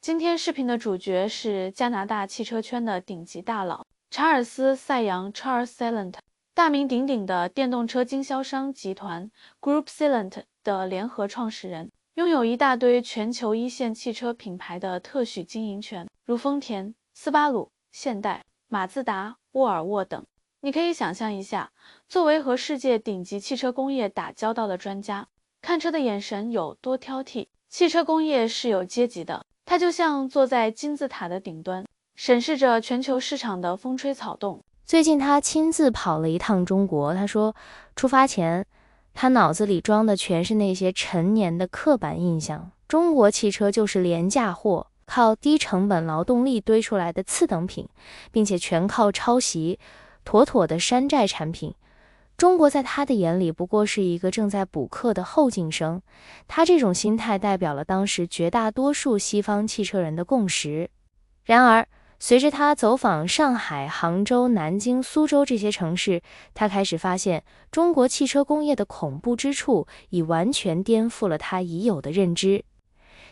今天视频的主角是加拿大汽车圈的顶级大佬查尔斯·塞扬 （Charles Salant），大名鼎鼎的电动车经销商集团 Group Salant 的联合创始人，拥有一大堆全球一线汽车品牌的特许经营权，如丰田、斯巴鲁、现代、马自达、沃尔沃等。你可以想象一下，作为和世界顶级汽车工业打交道的专家，看车的眼神有多挑剔。汽车工业是有阶级的，它就像坐在金字塔的顶端，审视着全球市场的风吹草动。最近他亲自跑了一趟中国，他说出发前他脑子里装的全是那些陈年的刻板印象，中国汽车就是廉价货，靠低成本劳动力堆出来的次等品，并且全靠抄袭，妥妥的山寨产品。中国在他的眼里不过是一个正在补课的后进生，他这种心态代表了当时绝大多数西方汽车人的共识。然而随着他走访上海、杭州、南京、苏州这些城市，他开始发现中国汽车工业的恐怖之处已完全颠覆了他已有的认知。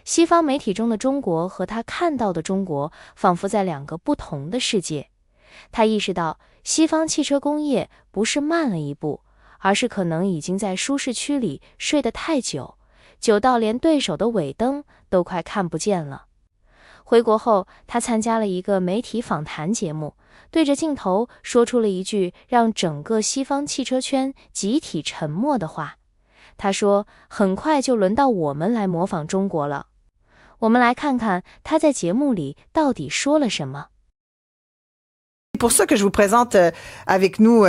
西方媒体中的中国和他看到的中国仿佛在两个不同的世界。他意识到西方汽车工业不是慢了一步，而是可能已经在舒适区里睡得太久，久到连对手的尾灯都快看不见了。回国后，他参加了一个媒体访谈节目，对着镜头说出了一句让整个西方汽车圈集体沉默的话。他说，很快就轮到我们来模仿中国了。我们来看看他在节目里到底说了什么。C'est pour ça que je vous présente avec nous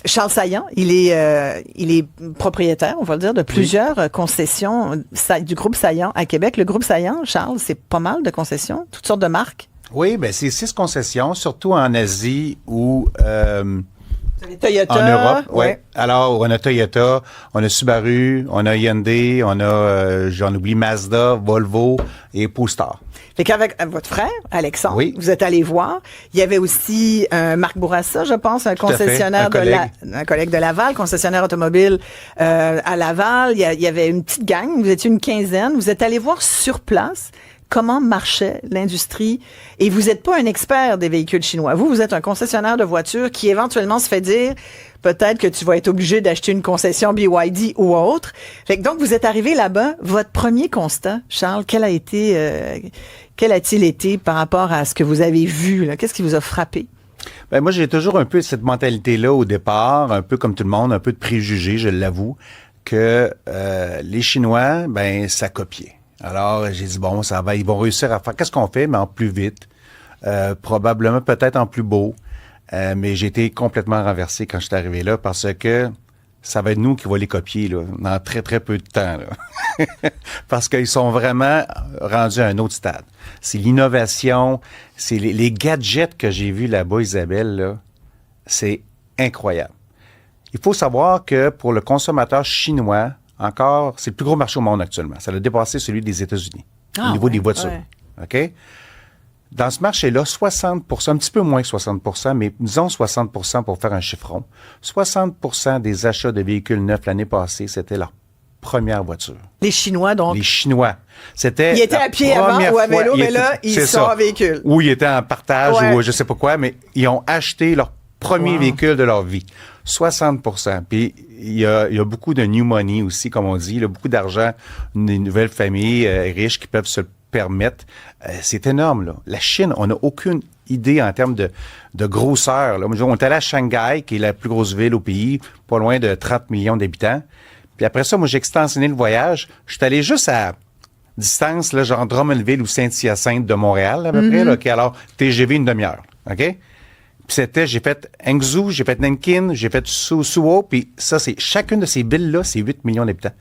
Charles Saillant. Il est propriétaire, on va le dire, de plusieurs concessions du groupe Saillant à Québec. Le groupe Saillant, Charles, c'est pas mal de concessions, toutes sortes de marques. Oui, ben c'est 6 concessions, surtout en Asie ou Toyota, en Europe. Oui. Ouais. Alors, on a Toyota, on a Subaru, on a Hyundai, on a, j'en oublie, Mazda, Volvo et Polestar. Fait qu'avec votre frère, Alexandre, Oui. vous êtes allé voir. Il y avait aussi Marc Bourassa, je pense, un concessionnaire un collègue de Laval, concessionnaire automobile à Laval. Il y avait une petite gang, vous étiez une quinzaine. Vous êtes allé voir sur place comment marchait l'industrie. Et vous n'êtes pas un expert des véhicules chinois. Vous êtes un concessionnaire de voitures qui éventuellement se fait dire peut-être que tu vas être obligé d'acheter une concession BYD ou autre. Fait que donc, vous êtes arrivé là-bas. Votre premier constat, Charles, quel a-t-il été par rapport à ce que vous avez vu, là? Qu'est-ce qui vous a frappé? Ben moi, j'ai toujours un peu cette mentalité-là au départ, un peu comme tout le monde, un peu de préjugés, je l'avoue, que les Chinois, ben ça copiait. Alors, j'ai dit, bon, ça va, ils vont réussir à faire. Qu'est-ce qu'on fait? Mais en plus vite, probablement peut-être en plus beau. Mais j'ai été complètement renversé quand je suis arrivé là parce que ça va être nous qui va les copier là, dans très, très peu de temps. Là. Parce qu'ils sont vraiment rendus à un autre stade. C'est l'innovation, c'est les gadgets que j'ai vus là-bas, Isabelle, là, c'est incroyable. Il faut savoir que pour le consommateur chinois, encore, c'est le plus gros marché au monde actuellement. Ça a dépassé celui des États-Unis au niveau des voitures. Ouais. OK? Dans ce marché-là, 60%, un petit peu moins que 60%, mais disons 60% pour faire un chiffron, 60% des achats de véhicules neufs l'année passée, c'était leur première voiture. Les Chinois, donc. Les Chinois. C'était ils étaient à pied avant ou à vélo, mais là, ils sont en véhicule. Ou ils étaient en partage ou je sais pas quoi, mais ils ont acheté leur premier véhicule de leur vie. 60%. Puis il y a beaucoup de new money aussi, comme on dit, là, beaucoup d'argent, des nouvelles familles riches qui peuvent se permettre. C'est énorme, là. La Chine, on n'a aucune idée en termes de grosseur. Là. On est allé à Shanghai, qui est la plus grosse ville au pays, pas loin de 30 millions d'habitants. Puis après ça, moi, j'ai extensionné le voyage. Je suis allé juste à distance, là, genre Drummondville ou Saint-Hyacinthe de Montréal, là, à peu près. Là, okay, alors, TGV une demi-heure. OK? Puis j'ai fait Hangzhou, j'ai fait Nankin, j'ai fait Suo, puis ça, c'est chacune de ces villes-là, c'est 8 millions d'habitants.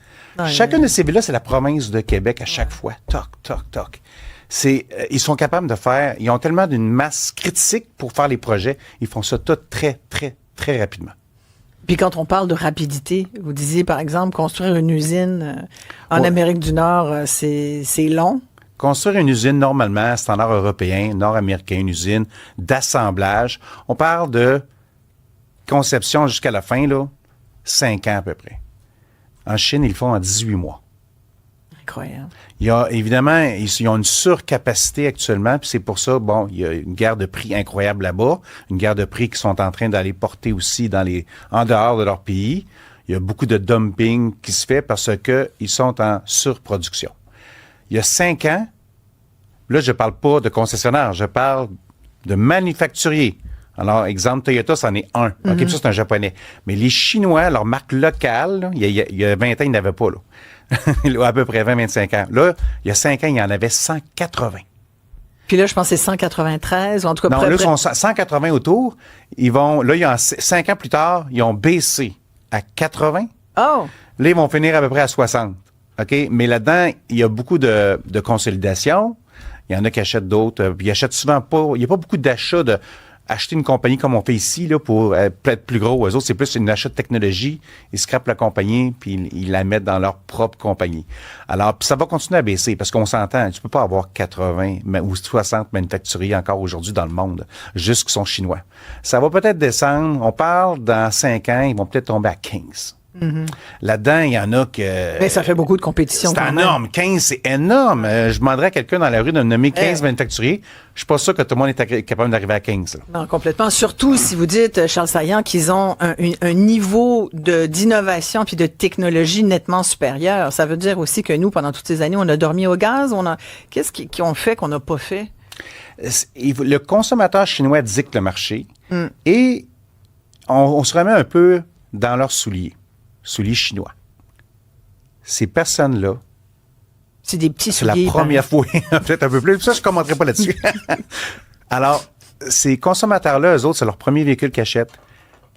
Chacune de ces villes-là, c'est la province de Québec à chaque fois. Toc, toc, toc. Ils sont capables de faire, ils ont tellement d'une masse critique pour faire les projets, ils font ça tout très, très, très rapidement. Puis quand on parle de rapidité, vous disiez par exemple construire une usine en Amérique du Nord, c'est long. Construire une usine, normalement, standard européen, nord-américain, une usine d'assemblage, on parle de conception jusqu'à la fin, là, 5 ans à peu près. En Chine, ils le font en 18 mois. Incroyable. Il y a, évidemment, ils ont une surcapacité actuellement, puis c'est pour ça, bon, il y a une guerre de prix incroyable là-bas, une guerre de prix qui sont en train d'aller porter aussi en dehors de leur pays. Il y a beaucoup de dumping qui se fait parce que ils sont en surproduction. Il y a 5 ans, là, je parle pas de concessionnaires, je parle de manufacturiers. Alors, exemple, Toyota, c'en est un. OK, puis ça, c'est un japonais. Mais les Chinois, leur marque locale, là, il y a 20 ans, ils n'avaient pas, là. À peu près 20-25 ans. Là, il y a 5 ans, il y en avait 180. Puis là, je pense que c'est 193, ou en tout cas... Non, là, ils sont 180 autour. Ils vont... Là, il y a 5 ans plus tard, ils ont baissé à 80. Oh! Là, ils vont finir à peu près à 60. OK? Mais là-dedans, il y a beaucoup de consolidation. Il y en a qui achètent d'autres. Puis ils achètent souvent pas... Il n'y a pas beaucoup d'achats de... Acheter une compagnie comme on fait ici là pour être plus gros. Eux autres, c'est plus une achat de technologie. Ils scrapent la compagnie puis ils la mettent dans leur propre compagnie. Alors, puis ça va continuer à baisser parce qu'on s'entend. Tu peux pas avoir 80 ou 60 manufacturiers encore aujourd'hui dans le monde, juste qui sont chinois. Ça va peut-être descendre. On parle dans 5 ans, ils vont peut-être tomber à 15. Mm-hmm. Là-dedans, il y en a que... Mais ça fait beaucoup de compétition c'est quand même. énorme. 15, c'est énorme. Je demanderais à quelqu'un dans la rue de nommer 15 manufacturiers. Je suis pas sûr que tout le monde est capable d'arriver à 15. Là. Non, complètement. Surtout si vous dites, Charles Saillant, qu'ils ont un niveau d'innovation puis de technologie nettement supérieur. Ça veut dire aussi que nous, pendant toutes ces années, on a dormi au gaz. Qu'est-ce qu'ils ont fait qu'on n'a pas fait? Le consommateur chinois dicte le marché et on se remet un peu dans leurs souliers chinois. Ces personnes-là, c'est des petits souliers. C'est la première fois, peut-être un peu plus. Ça, je ne commenterai pas là-dessus. Alors, ces consommateurs-là, eux autres, c'est leur premier véhicule qu'ils achètent.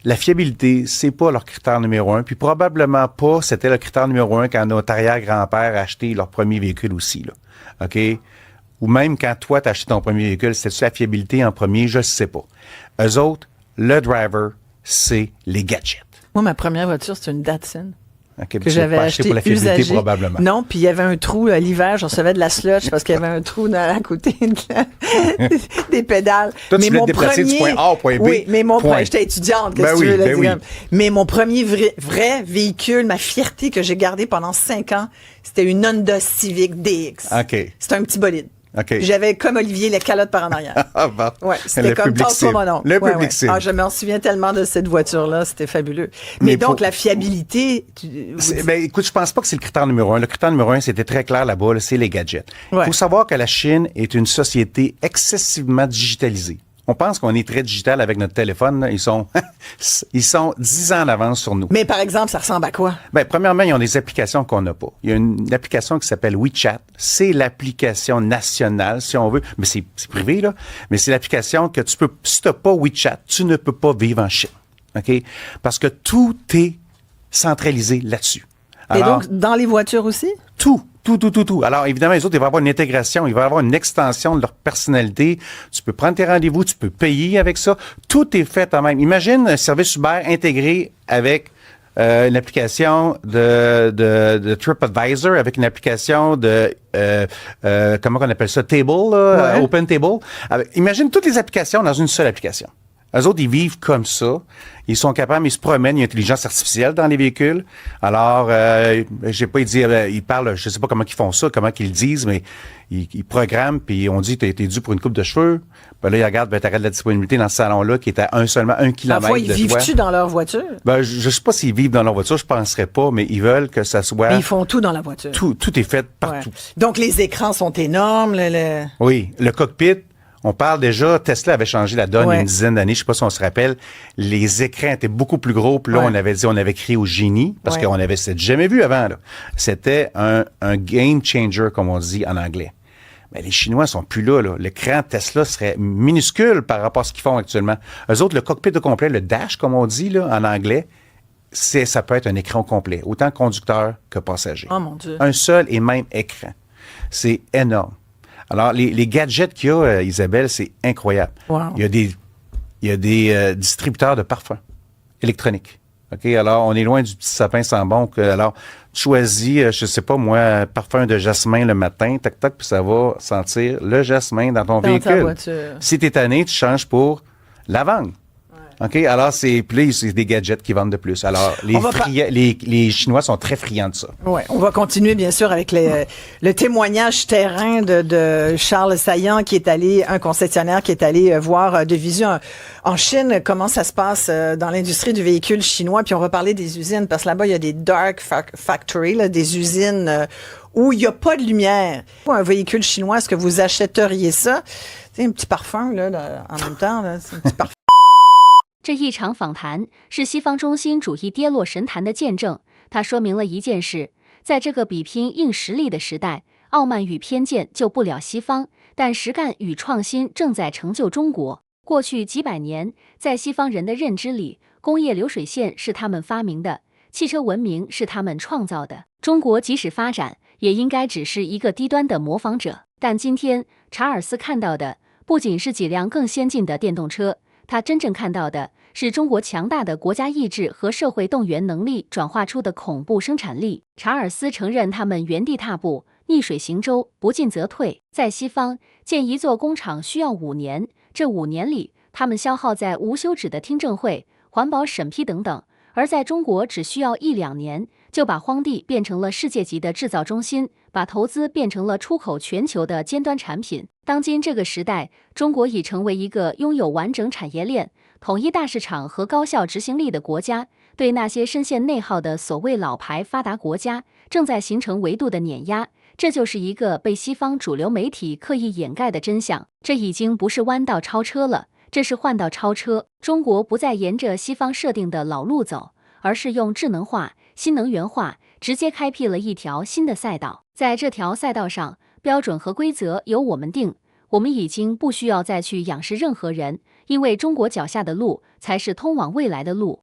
La fiabilité, c'est pas leur critère numéro 1. Puis probablement pas, c'était le critère numéro 1 quand notre arrière-grand-père a acheté leur premier véhicule aussi. Là. OK? Ou même quand toi, tu as acheté ton premier véhicule, c'était-tu la fiabilité en premier? Je ne sais pas. Eux autres, le driver, c'est les gadgets. Moi, ma première voiture, c'était une Datsun. Okay, que j'avais acheté pour la fiabilité, usagée. Probablement. Non, puis il y avait un trou l'hiver, je recevais de la sludge parce qu'il y avait un trou à côté des pédales. Toi, tu voulais te déplacer du point A au point B. Oui, mais j'étais étudiante, qu'est-ce que tu veux là, dire? Mais mon premier vrai véhicule, ma fierté que j'ai gardée pendant 5 ans, c'était une Honda Civic DX. OK. C'était un petit bolide. Okay. J'avais, comme Olivier, les calottes par en arrière. Ah, bon. Ouais, c'était comme passe-moi mon nom. Le public cible. Ah, je m'en souviens tellement de cette voiture-là, c'était fabuleux. Mais donc, la fiabilité... écoute, je pense pas que c'est le critère numéro 1. Le critère numéro 1, c'était très clair là-bas, là, c'est les gadgets. Il faut savoir que la Chine est une société excessivement digitalisée. On pense qu'on est très digital avec notre téléphone. Là. Ils sont 10 ans en avance sur nous. Mais par exemple, ça ressemble à quoi? Premièrement, ils ont des applications qu'on n'a pas. Il y a une application qui s'appelle WeChat. C'est l'application nationale, si on veut. Mais c'est privé, là. Mais c'est l'application que tu peux... Si tu n'as pas WeChat, tu ne peux pas vivre en Chine. OK? Parce que tout est centralisé là-dessus. Alors, et donc, dans les voitures aussi? Tout. Alors, évidemment, les autres, il va y avoir une intégration, il va y avoir une extension de leur personnalité. Tu peux prendre tes rendez-vous, tu peux payer avec ça. Tout est fait en même. Imagine un service Uber intégré avec une application de TripAdvisor, avec une application de, comment on appelle ça, Table, là, Open Table. Imagine toutes les applications dans une seule application. Eux autres, ils vivent comme ça. Ils sont capables, ils se promènent, il y a intelligence artificielle dans les véhicules. Alors, j'ai pas dit, ils parlent, je sais pas comment ils font ça, comment ils le disent, mais ils programment, puis on dit, t'es dû pour une coupe de cheveux. Ben là, ils regardent, t'arrêtes la disponibilité dans ce salon-là, qui est à seulement 1 kilomètre de toi. Parfois, ils vivent-tu dans leur voiture? Je sais pas s'ils vivent dans leur voiture, je penserais pas, mais ils veulent que ça soit... Mais ils font tout dans la voiture. Tout est fait partout. Ouais. Donc, les écrans sont énormes. Oui, le cockpit. On parle déjà, Tesla avait changé la donne il y a une dizaine d'années, je sais pas si on se rappelle. Les écrans étaient beaucoup plus gros, puis là, on avait dit, on avait crié au génie, parce qu'on avait jamais vu avant, là. C'était un game changer, comme on dit en anglais. Mais les Chinois sont plus là. L'écran Tesla serait minuscule par rapport à ce qu'ils font actuellement. Eux autres, le cockpit au complet, le dash, comme on dit là, en anglais, ça peut être un écran complet, autant conducteur que passager. Oh mon Dieu. Un seul et même écran. C'est énorme. Alors, les gadgets qu'il y a, Isabelle, c'est incroyable. Wow. Il y a des distributeurs de parfums électroniques. OK? Alors, on est loin du petit sapin sans bon. Alors, tu choisis, je sais pas moi, parfum de jasmin le matin, tac, tac, puis ça va sentir le jasmin dans ton véhicule. Ta voiture. Si t'es tanné, tu changes pour lavande. Ouais. OK? Alors, puis là, c'est des gadgets qui vendent de plus. Alors, les Chinois sont très friands de ça. Ouais, on va continuer, bien sûr, avec le témoignage terrain de Charles Saillant, un concessionnaire qui est allé voir de visu en Chine comment ça se passe dans l'industrie du véhicule chinois. Puis on va parler des usines, parce que là-bas, il y a des dark factories, là, des usines où il n'y a pas de lumière. Un véhicule chinois, est-ce que vous achèteriez ça? C'est un petit parfum, là, en même temps, là, c'est un petit parfum. 这一场访谈是西方中心主义跌落神坛的见证，它说明了一件事：在这个比拼硬实力的时代，傲慢与偏见救不了西方，但实干与创新正在成就中国。过去几百年，在西方人的认知里，工业流水线是他们发明的，汽车文明是他们创造的。中国即使发展，也应该只是一个低端的模仿者。但今天，查尔斯看到的不仅是几辆更先进的电动车，他真正看到的是中国强大的国家意志和社会动员能力转化出的恐怖生产力。查尔斯承认他们原地踏步，逆水行舟，不进则退。在西方，建一座工厂需要5年，这5年里，他们消耗在无休止的听证会、环保审批等等；而在中国，只需要1-2年，就把荒地变成了世界级的制造中心，把投资变成了出口全球的尖端产品。当今这个时代，中国已成为一个拥有完整产业链、统一大市场和高效执行力的国家，对那些深陷内耗的所谓老牌发达国家，正在形成维度的碾压。这就是一个被西方主流媒体刻意掩盖的真相。这已经不是弯道超车了，这是换道超车。中国不再沿着西方设定的老路走，而是用智能化、新能源化直接开辟了一条新的赛道。在这条赛道上，标准和规则由我们定，我们已经不需要再去仰视任何人，因为中国脚下的路才是通往未来的路。